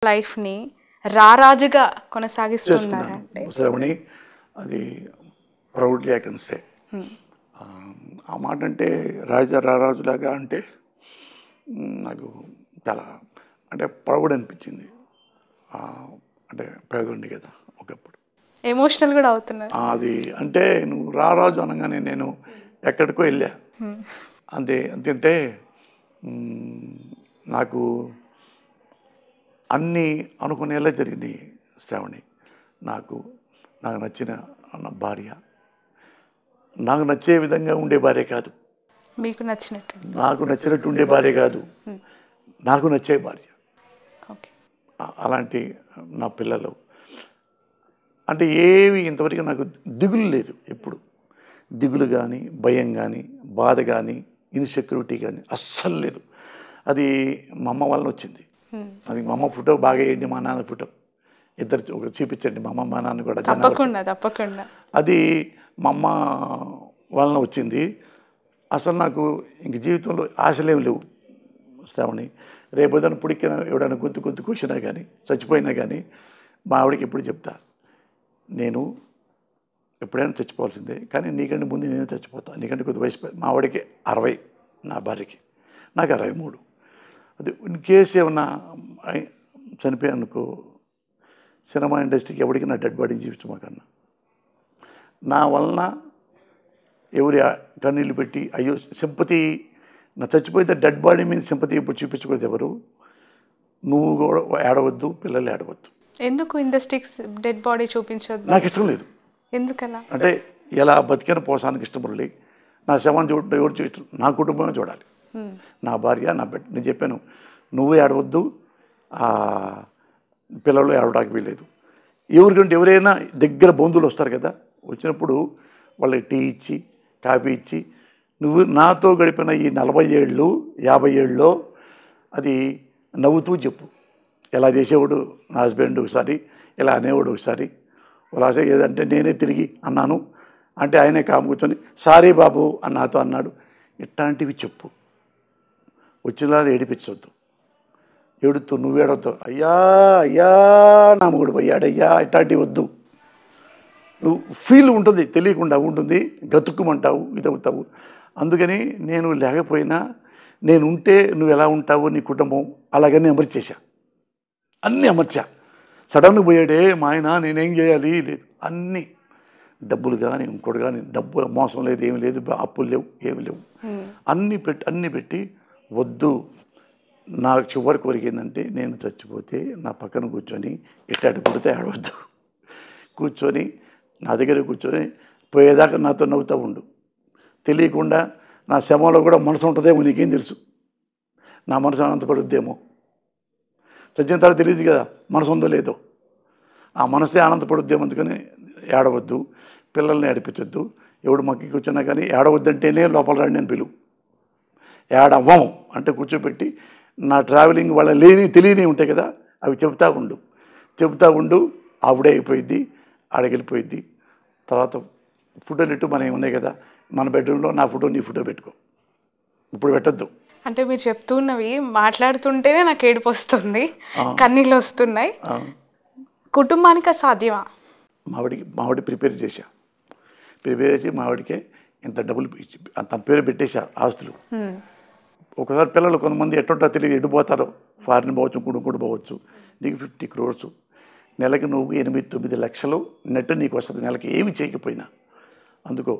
లైఫ్ని రారాజుగా కొనసాగిస్తున్నారంటే శ్రవణి అది proudly I can say. ఆ మాట అంటే రారాజులాగా అంటే నాకు చాలా అంటే ప్రౌడ్ అనిపించింది. అంటే పేదోండి కదా ఒకప్పుడు, ఎమోషనల్ కూడా అవుతున్నారు. అది అంటే నువ్వు రారాజు అనగానే నేను ఎక్కడికో వెళ్ళా. అంతే నాకు అన్నీ అనుకునేలా జరిగినాయి శ్రావణి. నాకు నచ్చిన భార్య, నాకు నచ్చే విధంగా ఉండే భార్య కాదు, మీకు నచ్చినట్టు నాకు నచ్చినట్టు ఉండే భార్య కాదు, నాకు నచ్చే భార్య. అలాంటి నా పిల్లలు అంటే ఏవి ఇంతవరకు నాకు దిగులు లేదు. ఎప్పుడు దిగులు కానీ, భయం కానీ, బాధ కానీ, ఇన్సెక్యూరిటీ కానీ అస్సలు లేదు. అది మా అమ్మ వల్ల వచ్చింది. అది మా అమ్మ ఫోటో బాగా వేయండి, మా నాన్న ఫోటో ఇద్దరు చూపించండి, మా అమ్మ మా నాన్న కూడా. తప్పకుండా అది మా అమ్మ వలన వచ్చింది. అసలు నాకు ఇంక జీవితంలో ఆశలేమి లేవు శ్రావణి. రేపు ఏదైనా పుడికిన ఎవడైనా గొంతు కూర్చున్నా కానీ, చచ్చిపోయినా కానీ మా ఆవిడకి ఎప్పుడు చెప్తా, నేను ఎప్పుడైనా చచ్చిపోవాల్సిందే, కానీ నీకంటే ముందు నేను చచ్చిపోతాను. నీకంటే కొద్ది వయసు మా ఆవిడకి 60, నా భార్యకి నాకు 63. అది ఇన్ కేసు ఏమన్నా చనిపోయానుకో, సినిమా ఇండస్ట్రీకి ఎవరికి నా డెడ్ బాడీ చూపించమాకన్నా. నా వలన ఎవరి కన్నీళ్ళు పెట్టి అయ్యో సింపతి, నా చచ్చిపోయితే డెడ్ బాడీ మీద సింపతి ఇప్పుడు చూపించకూడదు ఎవరు. నువ్వు కూడా ఏడవద్దు, పిల్లలు ఏడవద్దు. ఎందుకు ఇండస్ట్రీకి డెడ్ బాడీ చూపించొద్దు? నాకు ఇష్టం లేదు. ఎందుకలా అంటే ఎలా బతికిన పోసానికి ఇష్టపడలే. నా శవాన్ని చూడటం ఎవరు చూడటం, నా కుటుంబమే చూడాలి, నా భార్య, నా బిడ్డ. నేను చెప్పాను, నువ్వు ఏడవద్దు, పిల్లలు ఏడవడానికి వీలేదు. ఎవరికంటే ఎవరైనా దగ్గర బంధువులు వస్తారు కదా, వచ్చినప్పుడు వాళ్ళకి టీ ఇచ్చి కాఫీ ఇచ్చి, నువ్వు నాతో గడిపిన ఈ 40 ఏళ్ళు 50 ఏళ్ళలో అది నవ్వుతూ చెప్పు. ఎలా చేసేవాడు నా హస్బెండ్ ఒకసారి, ఇలా అనేవాడు ఒకసారి, అలాగే ఏదంటే నేనే తిరిగి అన్నాను అంటే ఆయనే కాము కూర్చొని సారీ బాబు అని నాతో అన్నాడు. ఇట్లాంటివి చెప్పు. వచ్చినా ఏడిపించవద్దు, ఏడుతూ నువ్వు ఏడవద్దు, అయ్యా అయ్యా నా మొగుడు పోయాడయ్యా, ఇట్లాంటివి వద్దు. నువ్వు ఫీల్ ఉంటుంది, తెలియకుండా ఉంటుంది, గతుక్కుమంటావు, ఇదవుతావు. అందుకని నేను లేకపోయినా నేను ఉంటే నువ్వు ఎలా ఉంటావు, నీ కుటుంబం అలాగని అమర్చేసా, అన్నీ అమర్చా. సడన్గా పోయాడే మా ఆయన, నేనేం చేయాలి లేదు, అన్నీ డబ్బులు కానీ ఇంకోటి కానీ, డబ్బులు మోసం లేదు, ఏమి లేదు, అప్పులు లేవు, ఏమి లేవు, అన్నీ పెట్టి వద్దు. నా చివరి కోరిక ఏంటంటే నేను చచ్చిపోతే నా పక్కన కూర్చొని ఎట్టాటి పుడితే ఆడవద్దు, కూర్చొని నా దగ్గర కూర్చొని పోయేదాకా నాతో నవ్వుతూ ఉండు. తెలియకుండా నా శవంలో కూడా మనసు ఉంటుందేమో, నీకేం తెలుసు, నా మనసు ఆనందపడుద్దేమో. చచ్చిన తర్వాత తెలియదు కదా మనసు ఉందో లేదో, ఆ మనసే ఆనందపడుద్దేమో. అందుకని ఏడవద్దు, పిల్లల్ని ఏడిపించొద్దు. ఎవడు మక్కి కూర్చున్నా కానీ ఏడవద్దంటేనే లోపల రండి అని పిలువు. ఏడవ్వం అంటే కూర్చోబెట్టి నా ట్రావెలింగ్ వాళ్ళ తెలియని ఉంటాయి కదా, అవి చెబుతూ ఉండు. ఆవిడే అయిపోయిద్ది, ఆడకెళ్ళిపోయిద్ది. తర్వాత ఫోటోలు ఇట్టు మనవి ఉన్నాయి కదా, మన బెడ్రూమ్లో నా ఫోటో నీ ఫోటో పెట్టుకో, ఇప్పుడు పెట్టద్దు. అంటే మీరు చెప్తున్నవి మాట్లాడుతుంటేనే నాకు ఏడుపు వస్తుంది, కన్నీళ్ళు వస్తున్నాయి. కుటుంబానికి సాధ్యమా? మావిడి ప్రిపేర్ చేసి మావిడికే ఇంత డబ్బులు అంత పేరు పెట్టేశా, ఆస్తులు. ఒకసారి పిల్లలు కొంతమంది ఎట్టుంటో తెలియదు, ఎడిపోతారో, ఫారిన్ పోవచ్చు, కుడుకుడు పోవచ్చు. నీకు 50 crores, నెలకి నువ్వు 8-9 లక్షలు నెట్ నీకు వస్తుంది నెలకి, ఏమి చేయకపోయినా. అందుకో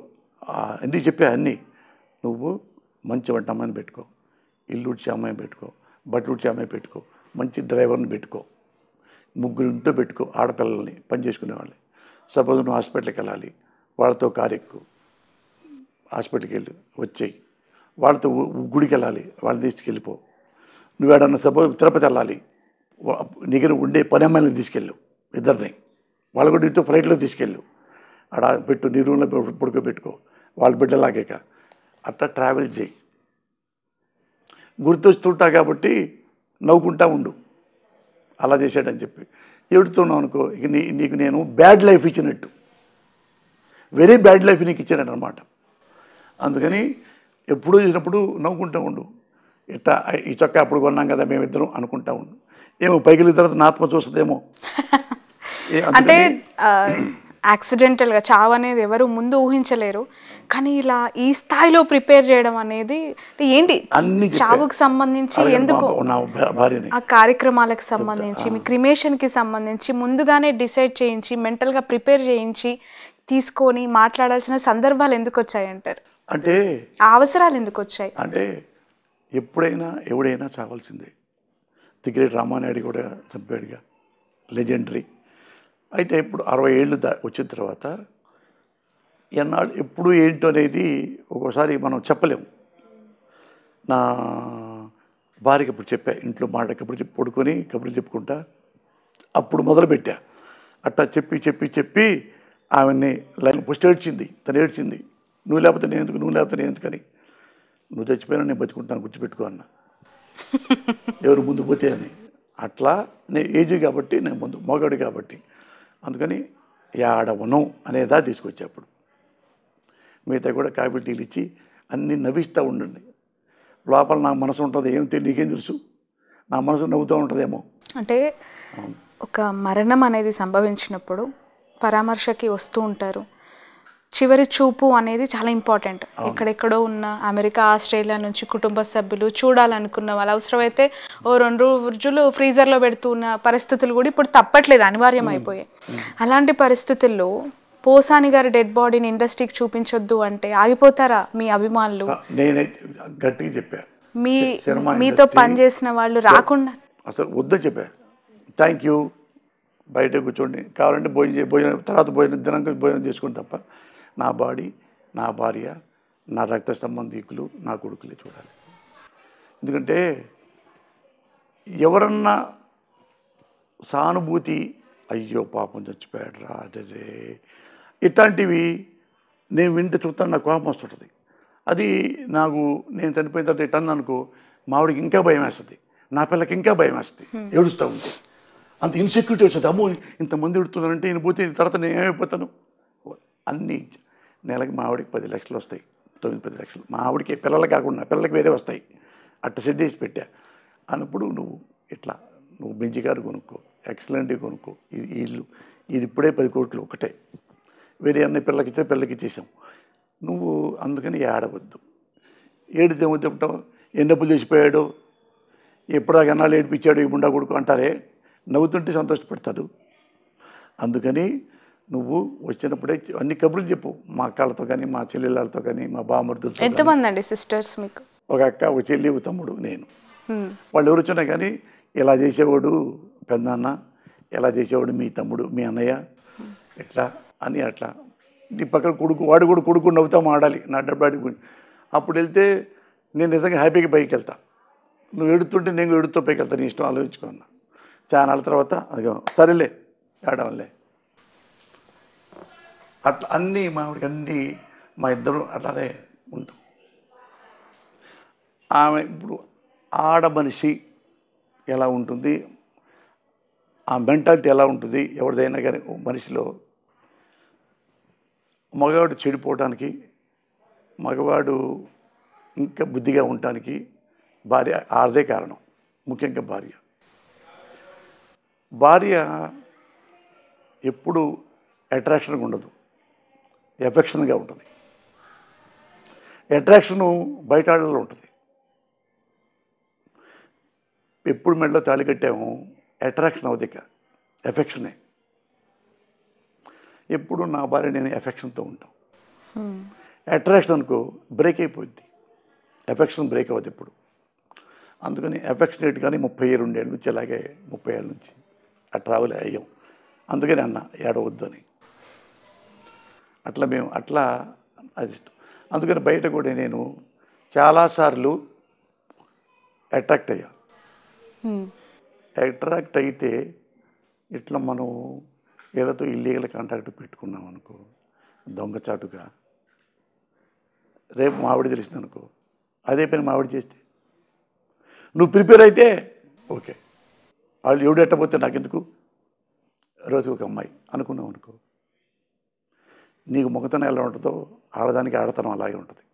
అన్నీ చెప్పా, అన్నీ నువ్వు మంచి వంట అమ్మాయిని పెట్టుకో, ఇల్లు ఉడ్చే అమ్మాయిని పెట్టుకో, బట్టలు ఉడ్చే అమ్మాయి పెట్టుకో, మంచి డ్రైవర్ని పెట్టుకో, 3 ఇంట్లో పెట్టుకో, ఆడపిల్లల్ని పని చేసుకునే వాళ్ళని. సపోజ్ నువ్వు హాస్పిటల్కి వెళ్ళాలి, వాళ్ళతో కారు ఎక్కువ, హాస్పిటల్కి వెళ్ళి వచ్చేయి. వాళ్ళతో గుడికి వెళ్ళాలి, వాళ్ళని తీసుకెళ్ళిపో. నువ్వు ఏడన్నా సపోజ్ తిరుపతి వెళ్ళాలి, దగ్గర ఉండే పని అమ్మాయిని తీసుకెళ్ళు, ఇద్దరిని, వాళ్ళు కూడా ఇంట్లో ఫ్లైట్లో తీసుకెళ్ళు, ఆడ పెట్టు, నీ రూమ్లో పడుకోబెట్టుకో, వాళ్ళ బిడ్డలాగాక అట్లా ట్రావెల్ చేయి. గుర్తొస్తుంటా కాబట్టి నవ్వుకుంటా ఉండు, అలా చేశాడని చెప్పి. ఎడుతున్నావు అనుకో, ఇక నీకు నేను బ్యాడ్ లైఫ్ ఇచ్చినట్టు, వెరీ బ్యాడ్ లైఫ్ నీకు ఇచ్చానట్టు అనమాట. అందుకని ఎప్పుడూ చేసినప్పుడు నవ్వుకుంటూ ఉండు. ఇట్లా ఈ చొక్కా అప్పుడు కొన్నాం కదా మేమిద్దరం అనుకుంటా ఉండు. ఏమో పైకి వెళ్ళిన తర్వాత నా ఆత్మ చూస్తుందేమో. అంటే యాక్సిడెంటల్గా చావు అనేది ఎవరు ముందు ఊహించలేరు, కానీ ఇలా ఈ స్థాయిలో ప్రిపేర్ చేయడం అనేది ఏంటి, అన్ని చావుకు సంబంధించి ఎందుకు, నా భార్యని ఆ కార్యక్రమాలకు సంబంధించి మీ క్రిమేషన్కి సంబంధించి ముందుగానే డిసైడ్ చేయించి మెంటల్గా ప్రిపేర్ చేయించి తీసుకొని మాట్లాడాల్సిన సందర్భాలు ఎందుకు వచ్చాయంటారు? అంటే ఆ అవసరాలు ఎందుకు వచ్చాయి? అంటే ఎప్పుడైనా ఎవడైనా చావాల్సిందే. ది గ్రేట్ రామానాయుడు కూడా చనిపోయాడుగా, లెజెండరీ. అయితే ఇప్పుడు 60 ఏళ్ళు వచ్చిన తర్వాత ఎన్నాళ్ళు ఎప్పుడు ఏంటో అనేది ఒక్కోసారి మనం చెప్పలేము. నా భార్యకి ఇప్పుడు చెప్పా, ఇంట్లో మాట కబుర్లు పడుకొని కబుర్లు చెప్పుకుంటా అప్పుడు మొదలుపెట్టా. అట్లా చెప్పి చెప్పి చెప్పి ఆమెని లైన్ ఫస్ట్ ఏడ్చింది, తను ఏడ్చింది. నువ్వు లేకపోతే నేను ఎందుకు, నువ్వు లేకపోతే నేను ఎందుకని. నువ్వు చచ్చిపోయినా నేను బతుకుంటాను, గుర్తుపెట్టుకో అన్న. ఎవరు ముందు పోతే అని. అట్లా నేను ఏజీ కాబట్టి, నేను ముందు మోగాడు కాబట్టి, అందుకని ఆడవను అనేదా తీసుకొచ్చా. అప్పుడు మిగతా కూడా కాఫీ టీలు ఇచ్చి అన్నీ నవ్విస్తూ ఉండండి. లోపల నా మనసు ఉంటుంది, ఏం తెలియదు, నీకేం తెలుసు, నా మనసు నవ్వుతూ ఉంటుందేమో. అంటే ఒక మరణం అనేది సంభవించినప్పుడు పరామర్శకి వస్తూ ఉంటారు. చివరి చూపు అనేది చాలా ఇంపార్టెంట్. ఎక్కడెక్కడో ఉన్న అమెరికా, ఆస్ట్రేలియా నుంచి కుటుంబ సభ్యులు చూడాలనుకున్న వాళ్ళు అవసరమైతే ఓ 2 రోజులు ఫ్రీజర్లో పెడుతున్న పరిస్థితులు కూడా ఇప్పుడు తప్పట్లేదు, అనివార్యం అయిపోయాయి. అలాంటి పరిస్థితుల్లో పోసాని గారి డెడ్ బాడీని ఇండస్ట్రీకి చూపించొద్దు అంటే ఆగిపోతారా మీ అభిమానులు? నేనే గట్టిగా చెప్పా, మీతో పనిచేసిన వాళ్ళు రాకుండా అసలు వద్దని చెప్పా. థ్యాంక్ యూ, బయట కూర్చోండి, కావాలంటే భోజనం తర్వాత దినంగా భోజనం చేసుకుని తప్ప నా బాడీ, నా భార్య, నా రక్త సంబంధికులు, నా కొడుకులే చూడాలి. ఎందుకంటే ఎవరన్నా సానుభూతి, అయ్యో పాపం చచ్చిపోయాడు రా అదే ఇట్లాంటివి నేను వింటే చూస్తాను, నాకు కోపం వస్తుంటుంది. అది నాకు నేను చనిపోయిన తర్వాత ఇట్లా అనుకో, మావిడికి ఇంకా భయం వేస్తుంది, నా పిల్లకి ఇంకా భయం వేస్తుంది, ఏడుస్తూ ఉంటే అంత ఇన్సెక్యూరిటీ వస్తుంది. అమ్మో ఇంతమంది ఎడుతున్నారంటే నేను పోతే తర్వాత నేను ఏమైపోతాను. అన్నీ నెలకి మా ఆవిడకి 10 లక్షలు వస్తాయి, 9-10 లక్షలు మా ఆవిడకి, పిల్లలు కాకుండా పిల్లలకి వేరే వస్తాయి. అట్ట సెట్ చేసి పెట్టా అన్నప్పుడు నువ్వు ఇట్లా నువ్వు బెంచి కారు కొనుక్కో, ఎక్సలెంట్గా కొనుక్కో, ఇది ఇల్లు, ఇది ఇప్పుడే 10 కోట్లు ఒకటే, వేరే అన్ని పిల్లలకి ఇచ్చేసాం. నువ్వు అందుకని ఏడవద్దు. ఏడితే ఏమో చెప్తావు, ఎన్ని డబ్బులు చేసిపోయాడు, ఎప్పుడాక ఎన్నాళ్ళు ఏడిపించాడు ఈ ముండా కొడుకు అంటారే, నవ్వుతుంటే సంతోషపడతాడు. అందుకని నువ్వు వచ్చినప్పుడే అన్ని కబుర్లు చెప్పు, మా అక్కలతో కానీ, మా చెల్లెళ్ళతో కానీ, మా బామర్దులతో. ఎంతమంది అండి సిస్టర్స్ మీకు? ఒక అక్క, ఒక చెల్లి, ఒక తమ్ముడు, నేను. వాళ్ళు ఎవరు వచ్చినా కానీ ఇలా చేసేవాడు పెద్దనాన్న, ఎలా చేసేవాడు మీ తమ్ముడు, మీ అన్నయ్య, ఎట్లా అని అట్లా. నీ పక్కన కొడుకు, వాడు కూడా కొడుకు నవ్వుతా ఆడాలి నా డబ్బాడి. అప్పుడు వెళ్తే నేను నిజంగా హ్యాపీగా పైకి వెళ్తా. నువ్వు ఎడుతుంటే నేను ఎడుతో పైకి వెళ్తాను, నీ ఇష్టం, ఆలోచించుకున్నా. చాలా నాళ్ళ తర్వాత అదిగో సరేలే ఏడవలే అట్లా అన్నీ మావిడికి అన్నీ మా ఇద్దరు అట్లానే ఉంటాం. ఆమె ఇప్పుడు ఆడ మనిషి ఎలా ఉంటుంది, ఆ మెంటాలిటీ ఎలా ఉంటుంది ఎవరిదైనా కానీ మనిషిలో, మగవాడు చెడిపోవడానికి, మగవాడు ఇంకా బుద్ధిగా ఉండటానికి భార్య, ఆడదే కారణం. ముఖ్యంగా భార్య ఎప్పుడు అట్రాక్షన్గా ఉండదు, ఎఫెక్షన్గా ఉంటుంది. అట్రాక్షను బయట ఆడలో ఉంటుంది. ఎప్పుడు మెడలో తాళి కట్టాము అట్రాక్షన్ అవుతుంది, ఇక ఎఫెక్షనే. ఎప్పుడు నా భార్య నేను ఎఫెక్షన్తో ఉంటాం. అట్రాక్షన్ అనుకో బ్రేక్ అయిపోద్ది, ఎఫెక్షన్ బ్రేక్ అవుతుంది ఇప్పుడు. అందుకని ఎఫెక్షనేట్ కానీ 32 ఏళ్ళ నుంచి, అలాగే 30 ఏళ్ళ నుంచి ఆ ట్రావెల్ అయ్యాం. అందుకని అన్న ఏడవద్దు అని. అట్లా మేము అట్లా అది. అందుకని బయట కూడా నేను చాలాసార్లు అట్రాక్ట్ అయ్యా. అట్రాక్ట్ అయితే ఇట్లా మనం వీళ్ళతో ఇల్లీగల్ కాంటాక్ట్ పెట్టుకున్నాం అనుకో, దొంగచాటుగా, రేపు మావిడ తెలిసింది అనుకో, అదే పని మావిడ చేస్తే, నువ్వు ప్రిపేర్ అయితే ఓకే, వాళ్ళు ఎవడు ఎట్టపోతే నాకెందుకు, రోజుకు ఒక అమ్మాయి అనుకున్నావు అనుకో, నీకు మొగతనం ఎలా ఉంటుందో ఆడదానికి ఆడతనం అలాగే ఉంటుంది.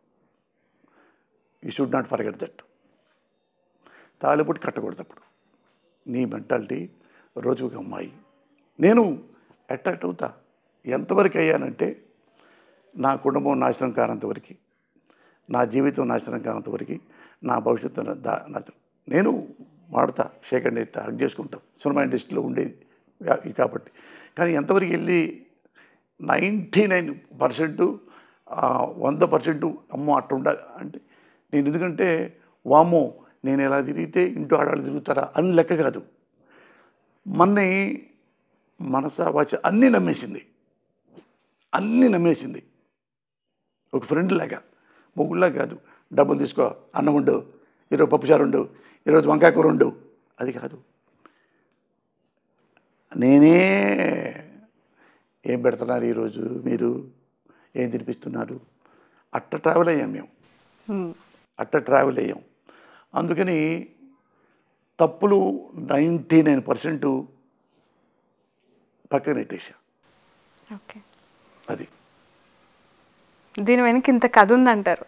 You should not forget that. తాళిపుట్టి కట్టకూడదు అప్పుడు. నీ మెంటాలిటీ, రోజుకు ఒక అమ్మాయి. నేను అట్రాక్ట్ అవుతా. ఎంతవరకు అయ్యానంటే నా కుటుంబం నాశనం కానంతవరకు, నా జీవితం నాశనం కానంతవరకు, నా భవిష్యత్తు నేను వాడతా, షేక్ హ్యాండ్ ఇస్తా, హక్ చేసుకుంటాం. సినిమా ఇండస్ట్రీలో ఉండేది కాబట్టి. కానీ ఎంతవరకు వెళ్ళి 99% 100% అమ్మో అట్లా ఉండాలి అంటే నేను, ఎందుకంటే వామ్మో నేను ఎలా తిరిగితే ఇంటూ ఆడాళ్ళు తిరుగుతారా అని లెక్క కాదు. మన్ని మనస వాచ అన్నీ నమ్మేసింది, అన్నీ నమ్మేసింది. ఒక ఫ్రెండ్ లాగా, మొగుళ్ళగా కాదు. డబ్బులు తీసుకో, అన్నం ఉండు, ఈరోజు పప్పుచారు ఉండు, ఈరోజు వంకాయ కూర ఉండు, అది కాదు. నేనే ఏం పెడుతున్నారు ఈరోజు, మీరు ఏం తినిపిస్తున్నారు, అట్ట ట్రావెల్ అయ్యాం మేము, అట్ట ట్రావెల్ అయ్యాం. అందుకని తప్పులు 99% పక్కన పెట్టేసా. ఓకే, అది దీని వెనక ఇంత కథ ఉందంటారు.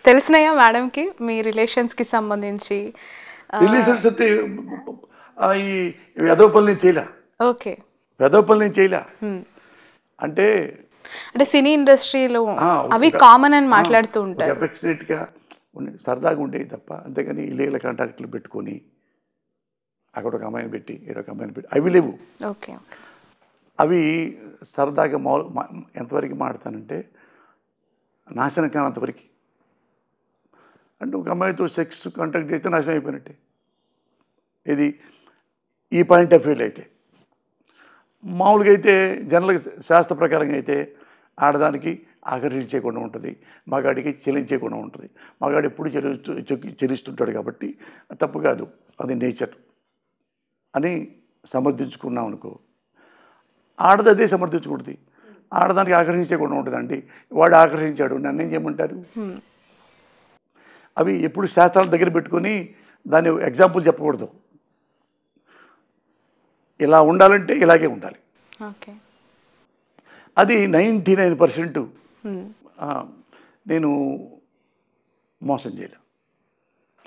తెలిసినాయా మేడంకి మీ రిలేషన్స్కి సంబంధించి? రిలేషన్స్ అయితే ఈ వెధవ పనులు నేను చేయలే. ఓకే, వెధవ పనులు నేను చేయలే. అంటే సినీ ఇండస్ట్రీలో అవి కామన్ అని మాట్లాడుతూ ఉంటారు. ఎఫెక్షనేట్గా సరదాగా ఉండేవి తప్ప, అంతేగాని ఇల్లీగల్ కాంటాక్ట్లు పెట్టుకొని అక్కడ ఒక అమ్మాయిని పెట్టి ఒక అమ్మాయిని పెట్టి అవి లేవు. ఓకే, అవి సరదాగా ఎంతవరకు మాడతానంటే నాశనం కానంతవరకు. అంటే ఒక అమ్మాయితో సెక్స్ కాంటాక్ట్ చేస్తే నాశనం అయిపోయినట్టే. ఇది ఈ పాయింట్ ఆఫ్ వ్యూలో అయితే. మామూలుగా అయితే జనరల్గా శాస్త్ర ప్రకారంగా అయితే ఆడదానికి ఆకర్షించకుండా ఉంటుంది, మగాడికి చెల్లించకుండా ఉంటుంది. మగాడు ఎప్పుడు చెల్లిస్తుంటాడు కాబట్టి తప్పు కాదు, అది నేచర్ అని సమర్థించుకున్నాం అనుకో. ఆడది అదే సమర్థించుకుంటుంది. ఆడదానికి ఆకర్షించకుండా ఉంటుందండి. వాడు ఆకర్షించాడు, నన్ను ఏం చేయమంటారు? అవి ఎప్పుడు శాస్త్రాల దగ్గర పెట్టుకొని దాని ఎగ్జాంపుల్ చెప్పకూడదు. ఇలా ఉండాలంటే ఇలాగే ఉండాలి. అది 99% నేను మోసం చేయలే.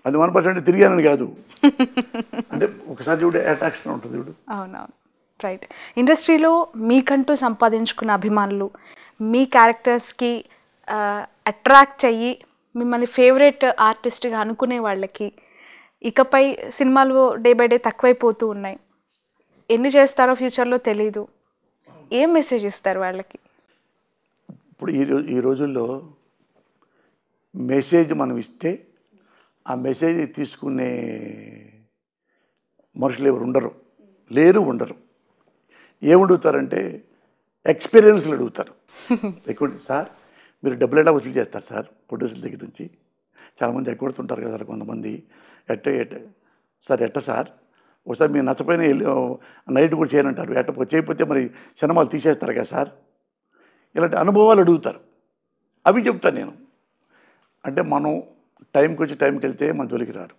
అది 1% తిరిగానని కాదు. అంటే ఒకసారి చూడు అట్రాక్షన్ ఉంటుంది చూడు. అవునవును, రైట్. ఇండస్ట్రీలో మీకంటూ సంపాదించుకున్న అభిమానులు, మీ క్యారెక్టర్స్కి అట్రాక్ట్ అయ్యి మిమ్మల్ని ఫేవరెట్ ఆర్టిస్ట్గా అనుకునే వాళ్ళకి ఇకపై సినిమాలు డే బై డే తక్కువైపోతూ ఉన్నాయి. ఎన్ని చేస్తారో ఫ్యూచర్లో తెలీదు. ఏం మెసేజ్ ఇస్తారు వాళ్ళకి? ఇప్పుడు ఈ రోజుల్లో మెసేజ్ మనం ఇస్తే ఆ మెసేజ్ తీసుకునే మనుషులు ఎవరు ఉండరు. ఏమడుగుతారంటే ఎక్స్పీరియన్స్లు అడుగుతారు. ఎక్కువ సార్ మీరు డబ్బులు ఎలా వసూలు చేస్తారు సార్? ప్రొడ్యూసర్ దగ్గర నుంచి చాలామంది ఎగ్గొడుతుంటారు కదా సార్ కొంతమంది. ఎట్ట సార్ ఒకసారి మీరు నచ్చపోయిన నైట్ కూడా చేయనంటారు. చేయకపోతే మరి సినిమాలు తీసేస్తారు కదా సార్? ఇలాంటి అనుభవాలు అడుగుతారు. అవి చెప్తాను నేను. అంటే మనం టైంకి వచ్చి టైంకి వెళ్తే మన జోలికి రారు.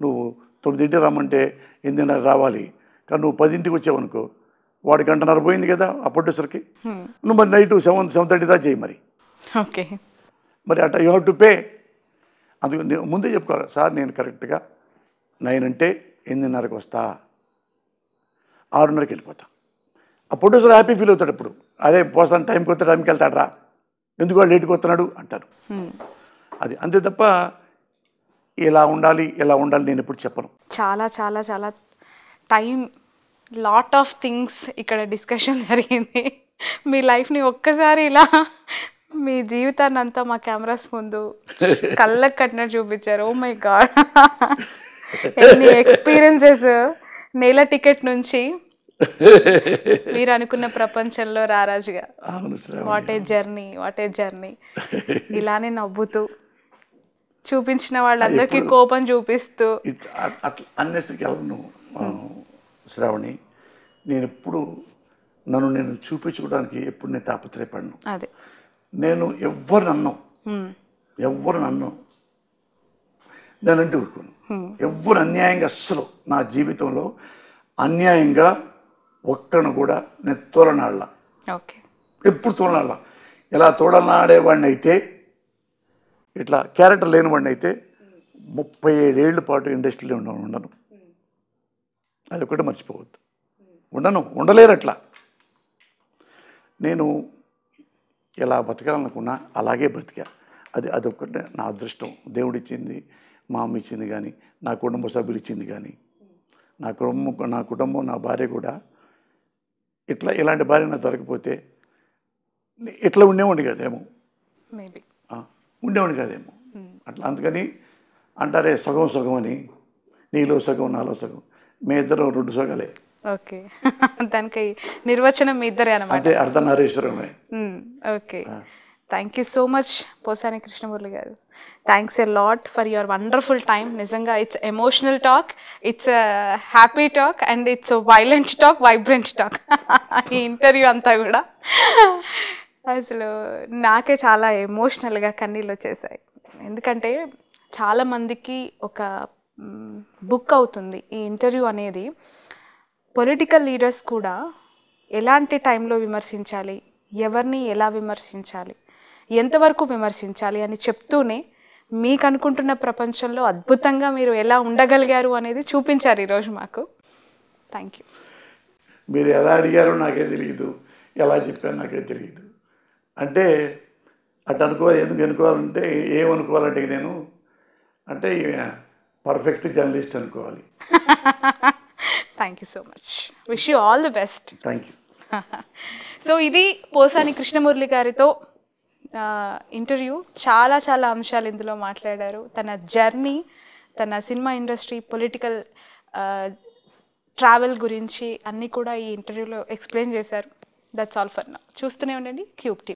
నువ్వు 9 రమ్మంటే 8:30 రావాలి, కానీ నువ్వు 10 వచ్చావనుకో వాడి 1:30 పోయింది కదా ఆ ప్రొడ్యూసర్కి. నువ్వు మరి నైట్ 7:30 దాకా చేయి మరి. ఓకే, మరి అట్లా యూ హ్యావ్ టు పే. అందుకు ముందే చెప్పుకోవాలి సార్, నేను కరెక్ట్గా 9 అంటే 8:30కి వస్తా, 6:30కి వెళ్ళిపోతా. ఆ ప్రొడ్యూసర్ హ్యాపీ ఫీల్ అవుతాడు. ఇప్పుడు అదే పోస్తాను టైంకి వస్తే టైంకి వెళ్తాడు రా, ఎందుకు వాడు లేట్కి వస్తున్నాడు అంటారు. అది అంతే తప్ప ఇలా ఉండాలి నేను ఎప్పుడు చెప్పను. చాలా చాలా చాలా టైం, లాట్ ఆఫ్ థింగ్స్ ఇక్కడ డిస్కషన్ జరిగింది. మీ లైఫ్ని ఒక్కసారి ఇలా మీ జీవితాన్ని అంతా మా కెమెరాస్ ముందు కళ్ళకు కట్టినట్టు చూపించారు. ఓ మై గాడ్, ఎన్ని ఎక్స్పీరియన్సెస్. నేల టికెట్ నుంచి మీరు అనుకున్న ప్రపంచంలో రారాజుగా. What a journey. ఇలానే నవ్వుతూ చూపించిన వాళ్ళందరికీ కోపం చూపిస్తూ అట్లా అన్నెసరికి అవును శ్రావణి. నేను ఎప్పుడు నేను చూపించుకోవడానికి ఎప్పుడు నేను తాపత్రయపడను. అదే నేను ఎవ్వరు నన్ను నేనంటూ ఊరుకోను. ఎవ్వరు అన్యాయంగా అస్సలు నా జీవితంలో అన్యాయంగా ఒక్కను కూడా నేను తోలనాళ్ళ. ఓకే, ఎప్పుడు తోలనాళ్ళ. ఇలా తోడనాడేవాడిని అయితే, ఇట్లా క్యారెక్టర్ లేనివాడిని అయితే 37 ఏళ్ల పాటు ఇండస్ట్రీలో ఉండను. అది ఒకటి మర్చిపోవద్దు. ఉండలేరు అట్లా. నేను ఎలా బతకాలనుకున్నా అలాగే బ్రతికా. అదొక్కటే నా అదృష్టం. దేవుడిచ్చింది, మా అమ్మ ఇచ్చింది కానీ, నా కుటుంబ సభ్యులు ఇచ్చింది కానీ, నా కుటుంబం నా భార్య కూడా ఇలాంటి భార్య నాకు దొరకపోతే ఇట్లా ఉండేవాడిని కాదేమో, మేబీ ఉండేవాడిని కాదేమో అట్లా. అందుకని అంటారే సగం సగం అని, నీలో సగం నాలో సగం, మీ ఇద్దరు 2 సగాలే. ఓకే, దానికి నిర్వచనం మీ ఇద్దరే అన్నమాట. అంటే అర్ధనారీశ్వరమే. Okay, thank you so much Posani Krishnamurali garu. Thanks a lot for your wonderful time. నిజంగా it's emotional talk, it's happy talk and it's violent talk, vibrant talk. ఈ ఇంటర్వ్యూ అంతా కూడా అసలు నాకే చాలా ఎమోషనల్గా కన్నీళ్ళు వచ్చేసాయి. ఎందుకంటే చాలామందికి ఒక బుక్ అవుతుంది ఈ ఇంటర్వ్యూ అనేది. పొలిటికల్ లీడర్స్ కూడా ఎలాంటి టైంలో విమర్శించాలి, ఎవరిని ఎలా విమర్శించాలి, ఎంతవరకు విమర్శించాలి అని చెప్తూనే మీకు అనుకుంటున్న ప్రపంచంలో అద్భుతంగా మీరు ఎలా ఉండగలిగారు అనేది చూపించారు ఈరోజు మాకు. Thank you. మీరు ఎలా అడిగారో నాకే తెలియదు, ఎలా చెప్పారో నాకే తెలియదు. అంటే ఎందుకు అనుకోవాలంటే ఏమనుకోవాలంటే నేను అంటే పర్ఫెక్ట్ జర్నలిస్ట్ అనుకోవాలి. Thank you so much. Wish you all the best. Thank you. So ఇది పోసాని కృష్ణమురళి గారితో ఇంటర్వ్యూ. చాలా చాలా అంశాలు ఇందులో మాట్లాడారు. తన జర్నీ, తన సినిమా ఇండస్ట్రీ, పొలిటికల్ ట్రావెల్ గురించి అన్నీ కూడా ఈ ఇంటర్వ్యూలో ఎక్స్ప్లెయిన్ చేశారు. That's all for now. చూస్తూనే ఉండండి క్యూబ్ టీవీ.